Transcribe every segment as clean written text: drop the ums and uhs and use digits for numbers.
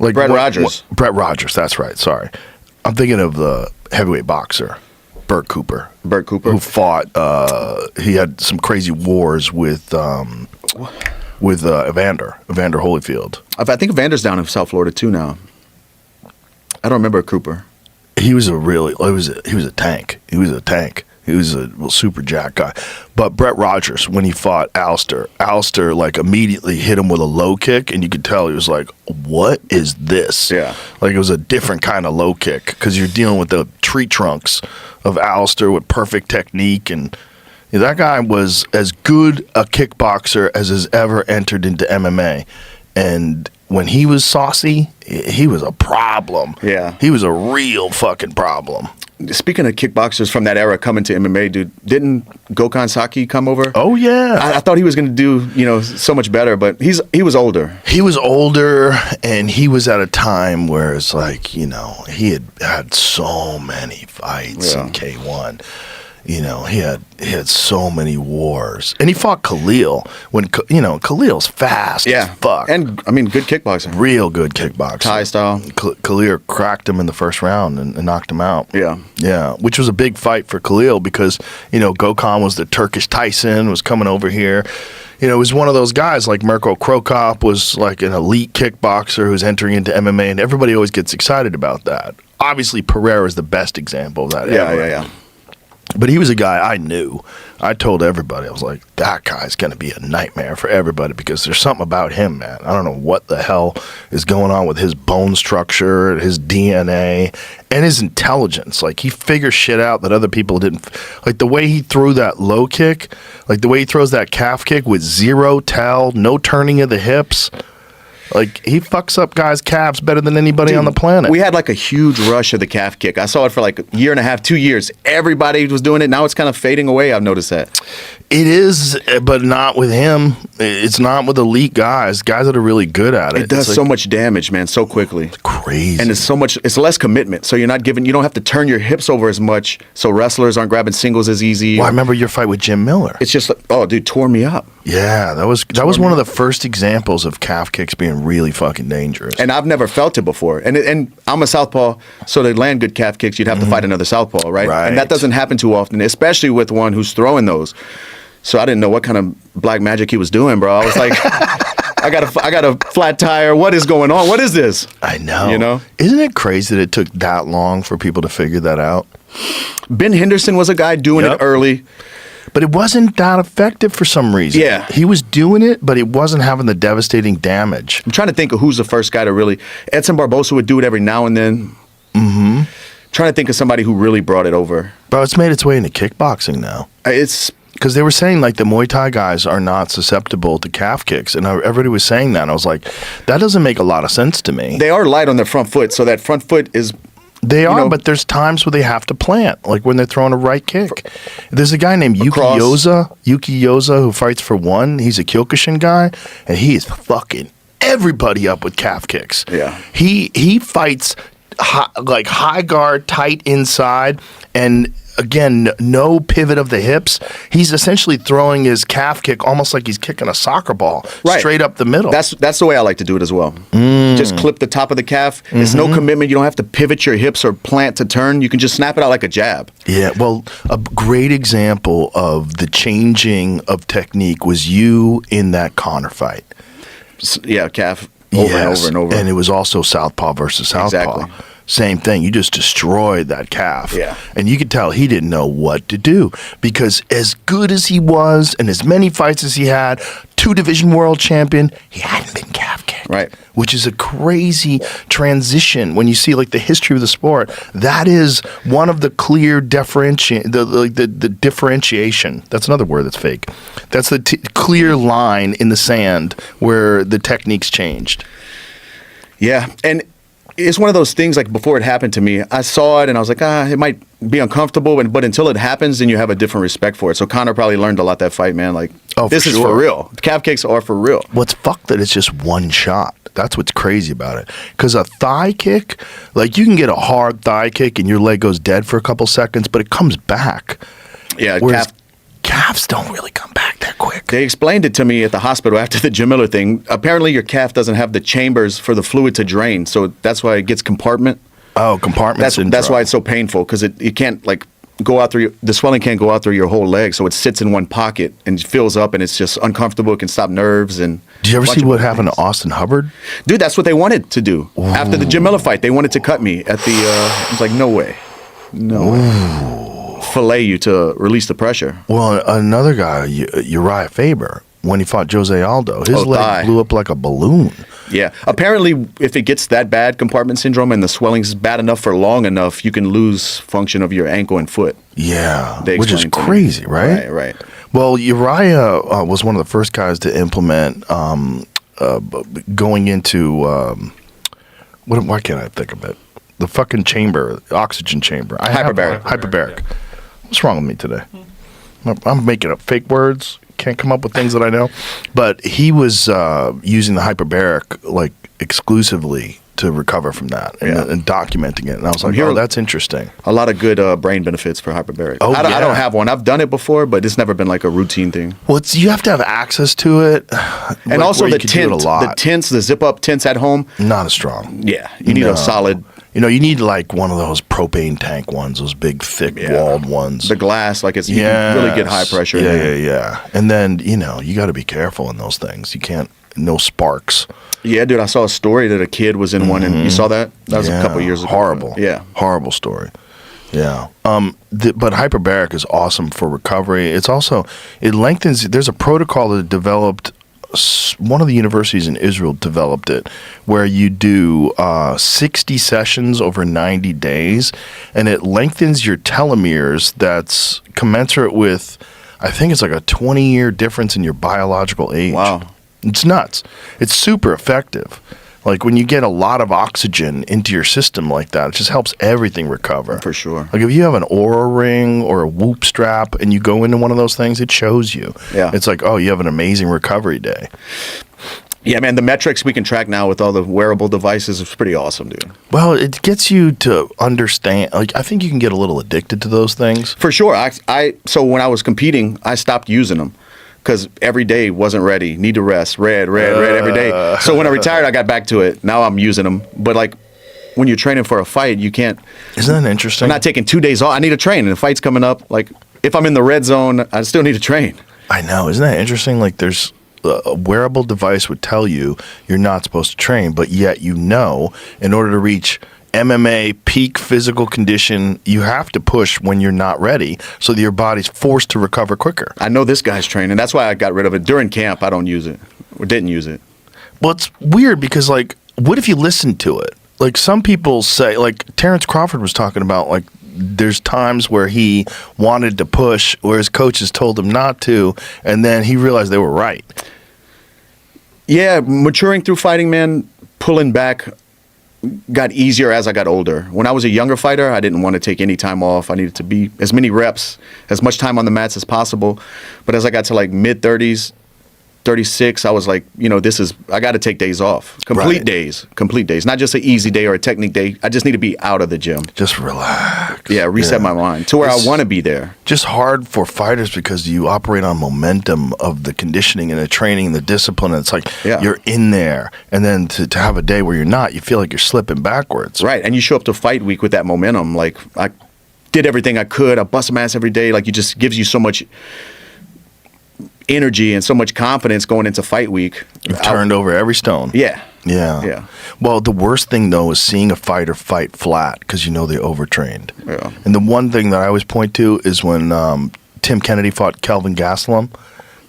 Like Brett Rogers. Brett Rogers, that's right. Sorry. I'm thinking of the heavyweight boxer, Burt Cooper. Burt Cooper. Who fought, he had some crazy wars with Evander Holyfield. I think Evander's down in South Florida too now. I don't remember Cooper. He was a tank. He was a super jack guy. But Brett Rogers, when he fought Alistair like immediately hit him with a low kick, and you could tell he was like, "What is this?" Yeah, like it was a different kind of low kick because you're dealing with the tree trunks of Alistair with perfect technique, and that guy was as good a kickboxer as has ever entered into MMA, and when he was saucy, he was a problem. Yeah. He was a real fucking problem. Speaking of kickboxers from that era coming to MMA, dude, didn't Gokhan Saki come over? Oh, yeah. I thought he was going to do, so much better, but he was older. He was older, and he was at a time where it's like, he had so many fights in K1. He had so many wars, and he fought Khalil when Khalil's fast as fuck, and I mean good kickboxer, real good kickboxer, Thai style. Khalil cracked him in the first round and knocked him out. Yeah, which was a big fight for Khalil because Gokhan was the Turkish Tyson, was coming over here. It was one of those guys like Mirko Krokop was like an elite kickboxer who's entering into MMA, and everybody always gets excited about that. Obviously, Pereira is the best example of that. Yeah. But he was a guy I knew. I told everybody, I was like, that guy's going to be a nightmare for everybody because there's something about him, man. I don't know what the hell is going on with his bone structure, his DNA, and his intelligence. Like, he figures shit out that other people didn't. Like, the way he threw that low kick, like the way he throws that calf kick with zero tell, no turning of the hips. Like, he fucks up guys' calves better than anybody on the planet. We had like a huge rush of the calf kick. I saw it for like a year and a half, 2 years. Everybody was doing it. Now it's kind of fading away. I've noticed that. It is, but not with him. It's not with elite guys that are really good at it. It does so much damage, man, so quickly. It's crazy. And it's less commitment. So you don't have to turn your hips over as much. So wrestlers aren't grabbing singles as easy. Well, I remember your fight with Jim Miller. It's just like, oh, dude, tore me up. Yeah, that was one of the first examples of calf kicks being really fucking dangerous. And I've never felt it before. And I'm a southpaw, so to land good calf kicks, you'd have to fight another southpaw, right? And that doesn't happen too often, especially with one who's throwing those. So I didn't know what kind of black magic he was doing, bro. I was like, I got a flat tire. What is going on? What is this? I know. Isn't it crazy that it took that long for people to figure that out? Ben Henderson was a guy doing it early. But it wasn't that effective for some reason. Yeah. He was doing it, but it wasn't having the devastating damage. I'm trying to think of who's the first guy to really... Edson Barbosa would do it every now and then. Mm-hmm. Trying to think of somebody who really brought it over. Bro, it's made its way into kickboxing now. It's... Because they were saying, like, the Muay Thai guys are not susceptible to calf kicks. And everybody was saying that. And I was like, that doesn't make a lot of sense to me. They are light on their front foot, so that front foot is... They are, but there's times where they have to plant, like when they're throwing a right kick. There's a guy named Yuki Yoza, who fights for one. He's a Kyokushin guy, and he is fucking everybody up with calf kicks. Yeah. He fights high guard, tight inside, and again, no pivot of the hips. He's essentially throwing his calf kick almost like he's kicking a soccer ball straight up the middle. That's the way I like to do it as well. Just clip the top of the calf. It's no commitment. You don't have to pivot your hips or plant to turn. You can just snap it out like a jab. Yeah, well, a great example of the changing of technique was you in that Connor fight. Yeah, calf over and over and over. And it was also southpaw versus southpaw. Exactly. Same thing. You just destroyed that calf. Yeah. And you could tell he didn't know what to do because as good as he was and as many fights as he had, 2-division world champion, he hadn't been calf kicked. Right. Which is a crazy transition when you see like the history of the sport. That is one of the clear the differentiation. That's another word that's fake. That's the clear line in the sand where the techniques changed. Yeah. And it's one of those things, like, before it happened to me, I saw it and I was like, it might be uncomfortable, but until it happens, then you have a different respect for it. So Connor probably learned a lot that fight, man. Like, this is for real. Calf kicks are for real. What's fucked that it's just one shot. That's what's crazy about it. Because a thigh kick, like, you can get a hard thigh kick and your leg goes dead for a couple seconds, but it comes back. Yeah, Whereas calves don't really come back that quick. They explained it to me at the hospital after the Jim Miller thing. Apparently, your calf doesn't have the chambers for the fluid to drain, so that's why it gets compartment. Oh, compartment syndrome. That's why it's so painful, because it can't like go out through the swelling can't go out through your whole leg, so it sits in one pocket and fills up, and it's just uncomfortable. It can stop nerves. And did you ever see what happened to Austin Hubbard? Dude, that's what they wanted to do. Ooh. After the Jim Miller fight, they wanted to cut me at the. I was like, no way, no way. Fillet you to release the pressure. Well, another guy, Uriah Faber, when he fought Jose Aldo, his leg blew up like a balloon. Yeah. Apparently, if it gets that bad, compartment syndrome, and the swelling's bad enough for long enough, you can lose function of your ankle and foot. Yeah. Which is crazy, right? Right. Well, Uriah was one of the first guys to implement going into, why can't I think of it? The fucking chamber, oxygen chamber. Hyperbaric. What's wrong with me today? I'm making up fake words. Can't come up with things that I know. But he was using the hyperbaric like exclusively to recover from that and documenting it. And I was like, oh, that's interesting. A lot of good brain benefits for hyperbaric. Oh, I don't have one. I've done it before, but it's never been like a routine thing. Well, you have to have access to it. And also the tents, the zip-up tents at home. Not as strong. Yeah, you need a solid... You need like one of those propane tank ones, those big, thick, walled ones. The glass, like you can really get high pressure. Yeah. And then, you got to be careful in those things. You can't, no sparks. Yeah, dude, I saw a story that a kid was in one, and you saw that? That was a couple years ago. Horrible. Yeah. Horrible story. Yeah. But hyperbaric is awesome for recovery. It's also, it lengthens, there's a protocol that developed, one of the universities in Israel developed it, where you do 60 sessions over 90 days, and it lengthens your telomeres that's commensurate with, I think it's like a 20-year difference in your biological age. Wow. It's nuts. It's super effective. Like when you get a lot of oxygen into your system like that, it just helps everything recover. For sure. Like if you have an Oura ring or a Whoop strap and you go into one of those things, it shows you. Yeah. It's like, oh, you have an amazing recovery day. Yeah, man, the metrics we can track now with all the wearable devices is pretty awesome, dude. Well, it gets you to understand. Like, I think you can get a little addicted to those things. For sure. So when I was competing, I stopped using them. Because every day wasn't ready. Need to rest. Read every day. So when I retired, I got back to it. Now I'm using them. But like when you're training for a fight, you can't. Isn't that interesting? I'm not taking 2 days off. I need to train. And the fight's coming up. Like if I'm in the red zone, I still need to train. I know. Isn't that interesting? Like there's a wearable device would tell you you're not supposed to train, but yet in order to reach MMA peak physical condition, you have to push when you're not ready, so that your body's forced to recover quicker. I know this guy's training. That's why I got rid of it. During camp, I don't use it. Or didn't use it. Well, it's weird because, like, what if you listened to it? Like, some people say, like, Terrence Crawford was talking about, like, there's times where he wanted to push, where his coaches told him not to, and then he realized they were right. Yeah, maturing through fighting, man, pulling back got easier as I got older. When I was a younger fighter, I didn't want to take any time off. I needed to be as many reps, as much time on the mats as possible. But as I got to like mid-30s, 36, I was like, I got to take days off. Complete days. Not just an easy day or a technique day. I just need to be out of the gym. Just relax. Yeah, reset my mind to where I want to be there. Just hard for fighters because you operate on momentum of the conditioning and the training and the discipline. And it's like you're in there. And then to have a day where you're not, you feel like you're slipping backwards. Right, and you show up to fight week with that momentum. Like, I did everything I could. I bust my ass every day. Like, it just gives you so much energy and so much confidence going into fight week. You've turned over every stone. Yeah. Well, the worst thing though is seeing a fighter fight flat because they overtrained. Yeah. And the one thing that I always point to is when Tim Kennedy fought Kelvin Gastelum,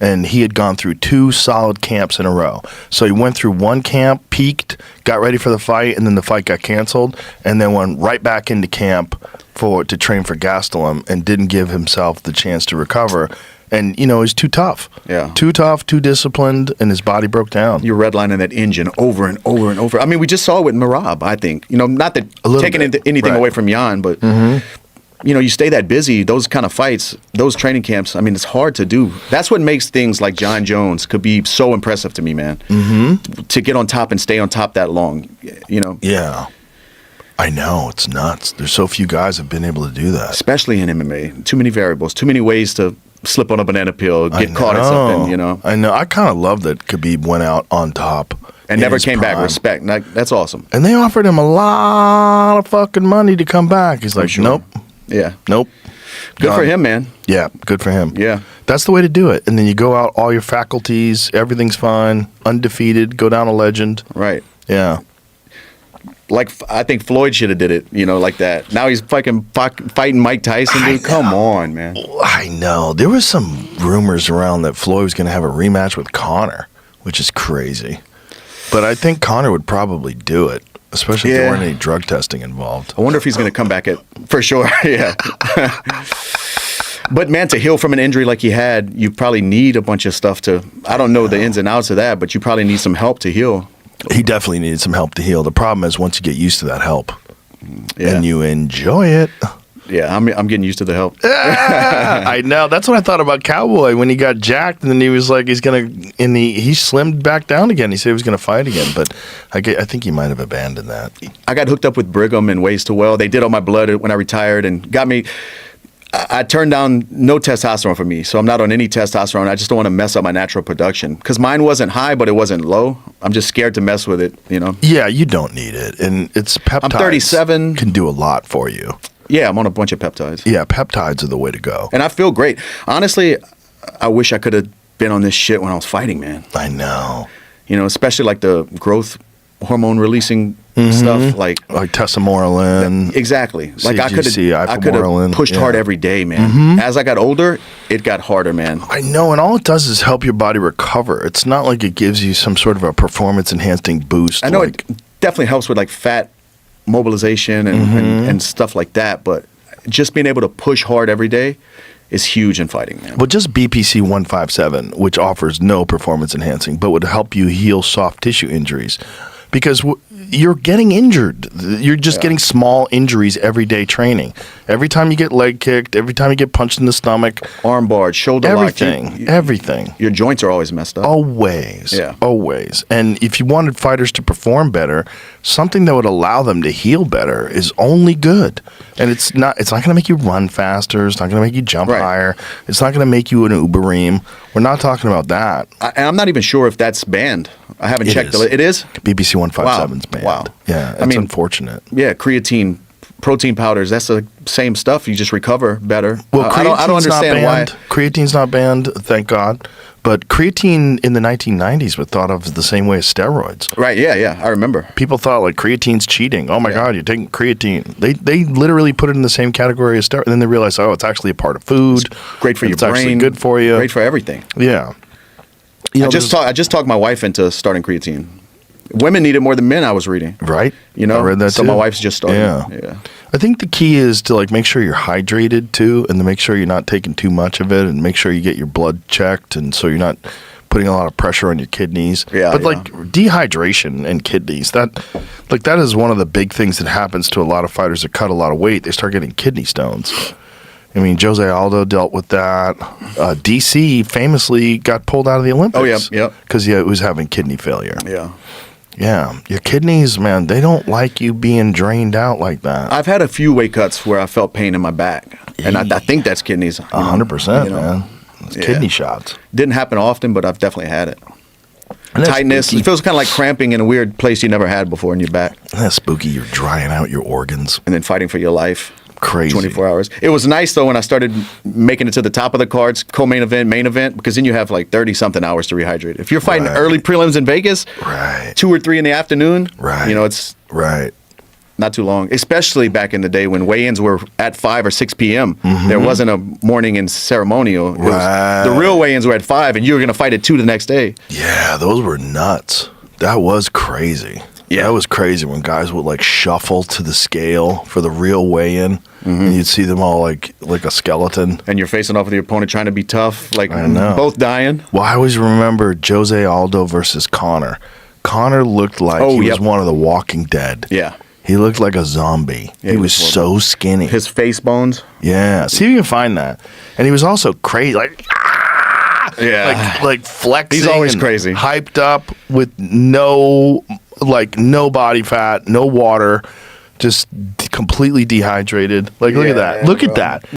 and he had gone through 2 solid camps in a row. So he went through one camp, peaked, got ready for the fight, and then the fight got canceled, and then went right back into camp to train for Gastelum and didn't give himself the chance to recover. And, he's too tough. Yeah. Too tough, too disciplined, and his body broke down. You're redlining that engine over and over and over. I mean, we just saw it with Merab, I think. Not that taking anything away from Jan, but, you stay that busy, those kind of fights, those training camps, I mean, it's hard to do. That's what makes things like John Jones could be so impressive to me, man. Mm-hmm. To get on top and stay on top that long, Yeah. I know. It's nuts. There's so few guys have been able to do that. Especially in MMA. Too many variables, too many ways to slip on a banana peel, get caught in something, you know. I know. I kind of love that Khabib went out on top. And never came back. Respect. That's awesome. And they offered him a lot of fucking money to come back. He's like, nope. Yeah. Nope. Good for him, man. Yeah, good for him. Yeah. That's the way to do it. And then you go out, all your faculties, everything's fine, undefeated, go down a legend. Right. Yeah. Like, I think Floyd should have did it, you know, like that. Now he's fucking fighting Mike Tyson, dude. Come on, man. I know. There was some rumors around that Floyd was going to have a rematch with Conor, which is crazy. But I think Conor would probably do it, especially if there weren't any drug testing involved. I wonder if he's going to come back for sure. Yeah. But, man, to heal from an injury like he had, you probably need a bunch of stuff I don't know the ins and outs of that, but you probably need some help to heal. He definitely needed some help to heal. The problem is once you get used to that help and you enjoy it. Yeah, I'm getting used to the help. I know. That's what I thought about Cowboy when he got jacked, and then he was like, he slimmed back down again. He said he was going to fight again, but I think he might have abandoned that. I got hooked up with Brigham and Ways to Well. They did all my blood when I retired and got me. I turned down no testosterone for me, so I'm not on any testosterone. I just don't want to mess up my natural production because mine wasn't high, but it wasn't low. I'm just scared to mess with it, you know. Yeah, you don't need it, and it's peptides. I'm 37. Can do a lot for you. Yeah, I'm on a bunch of peptides. Yeah, peptides are the way to go. And I feel great. Honestly, I wish I could have been on this shit when I was fighting, man. I know. You know, especially like the growth hormone releasing stuff, like tesamorelin. Exactly. Like CGC, I could have pushed hard every day, man. As I got older, it got harder, man. I know, and all it does is help your body recover. It's not like it gives you some sort of a performance enhancing boost. I know it definitely helps with like fat mobilization and stuff like that, but just being able to push hard every day is huge in fighting, man. Well, just BPC 157, which offers no performance enhancing, but would help you heal soft tissue injuries. Because you're getting injured. You're just getting small injuries every day training. Every time you get leg kicked, every time you get punched in the stomach. Arm barred, shoulder locked. Everything. Your joints are always messed up. Always. Yeah. Always. And if you wanted fighters to perform better, something that would allow them to heal better is only good. And it's not going to make you run faster. It's not going to make you jump higher. It's not going to make you an Ubereem. We're not talking about that. And I'm not even sure if that's banned. I haven't checked. It is? BBC 157's banned. Wow. Yeah, it's unfortunate. Yeah, creatine, protein powders, that's the same stuff. You just recover better. Well, I don't understand why. Creatine's not banned, thank God. But creatine in the 1990s was thought of the same way as steroids. Right, yeah, I remember. People thought like creatine's cheating. Oh my God, you're taking creatine. They literally put it in the same category as steroids. And then they realized, it's actually a part of food. It's great for your brain. It's actually good for you. Great for everything. Yeah. I just talked my wife into starting creatine. Women need it more than men, I was reading. Right. You know? I read that so too. my wife's just starting. Yeah. I think the key is to like make sure you're hydrated too, and to make sure you're not taking too much of it, and make sure you get your blood checked, and so you're not putting a lot of pressure on your kidneys. Yeah. But like dehydration and kidneys, that is one of the big things that happens to a lot of fighters that cut a lot of weight. They start getting kidney stones. I mean, Jose Aldo dealt with that. DC famously got pulled out of the Olympics. Oh, yeah. Because he was having kidney failure. Yeah. Yeah. Your kidneys, man, they don't like you being drained out like that. I've had a few weight cuts where I felt pain in my back. And I think that's kidneys. 100%, man. It's kidney shots. Didn't happen often, but I've definitely had it. Tightness. Spooky. It feels kind of like cramping in a weird place you never had before in your back. That's spooky. You're drying out your organs. And then fighting for your life. Crazy. 24 hours. It was nice, though, when I started making it to the top of the cards, co-main event, main event, because then you have like 30-something hours to rehydrate. If you're fighting early prelims in Vegas, 2 or 3 in the afternoon, you know, it's not too long, especially back in the day when weigh-ins were at 5 or 6 p.m. There wasn't a morning and ceremonial. The real weigh-ins were at 5, and you were going to fight at 2 the next day. Yeah, those were nuts. That was crazy. Yeah, that was crazy when guys would like shuffle to the scale for the real weigh-in, and you'd see them all like a skeleton. And you're facing off with your opponent trying to be tough, like both dying. Well, I always remember Jose Aldo versus Conor. Conor looked like he was one of the Walking Dead. Yeah. He looked like a zombie. Yeah, he was so skinny. His face bones. Yeah. See if you can find that. And he was also crazy, like flexing. He's always crazy. Hyped up with no body fat, no water, just completely dehydrated. Like, look at that. Look at that.